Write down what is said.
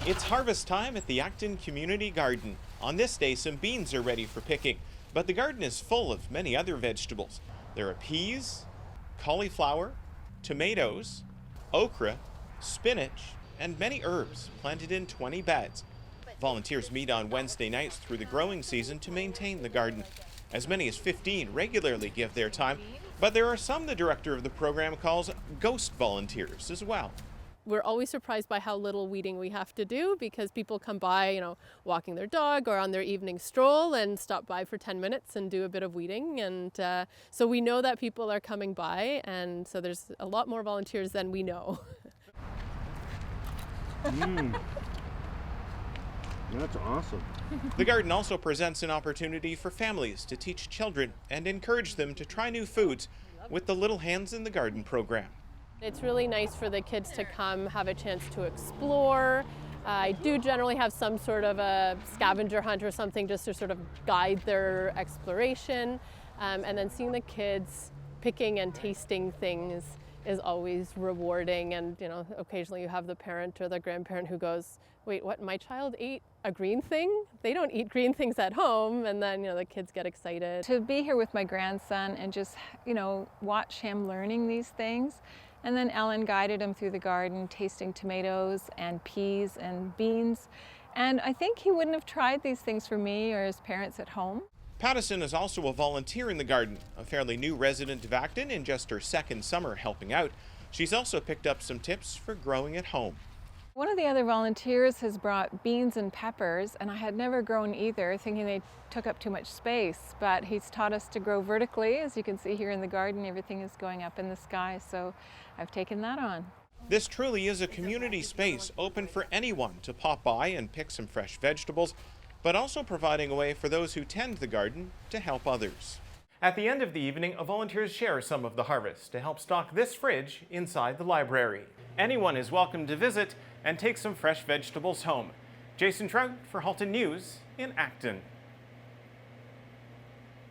It's harvest time at the Acton Community Garden. On this day, some beans are ready for picking, but the garden is full of many other vegetables. There are peas, cauliflower, tomatoes, okra, spinach, and many herbs planted in 20 beds. Volunteers meet on Wednesday nights through the growing season to maintain the garden. As many as 15 regularly give their time, but there are some the director of the program calls ghost volunteers as well. We're always surprised by how little weeding we have to do because people come by, walking their dog or on their evening stroll and stop by for 10 minutes and do a bit of weeding. And so we know that people are coming by, and so there's a lot more volunteers than we know. That's awesome. The garden also presents an opportunity for families to teach children and encourage them to try new foods with the Little Hands in the Garden program. It's really nice for the kids to come have a chance to explore. I do generally have some sort of a scavenger hunt or something just to sort of guide their exploration. And then seeing the kids picking and tasting things is always rewarding. And, occasionally you have the parent or the grandparent who goes, wait, what, my child ate a green thing? They don't eat green things at home. And then, the kids get excited. To be here with my grandson and just, watch him learning these things. And then Ellen guided him through the garden, tasting tomatoes and peas and beans. And I think he wouldn't have tried these things for me or his parents at home. Pattison is also a volunteer in the garden, a fairly new resident of Acton in just her second summer helping out. She's also picked up some tips for growing at home. One of the other volunteers has brought beans and peppers, and I had never grown either, thinking they took up too much space. But he's taught us to grow vertically. As you can see here in the garden, everything is going up in the sky, so I've taken that on. This truly is a community space open for anyone to pop by and pick some fresh vegetables, but also providing a way for those who tend the garden to help others. At the end of the evening, volunteers share some of the harvest to help stock this fridge inside the library. Anyone is welcome to visit and take some fresh vegetables home. Jason Trout for Halton News in Acton.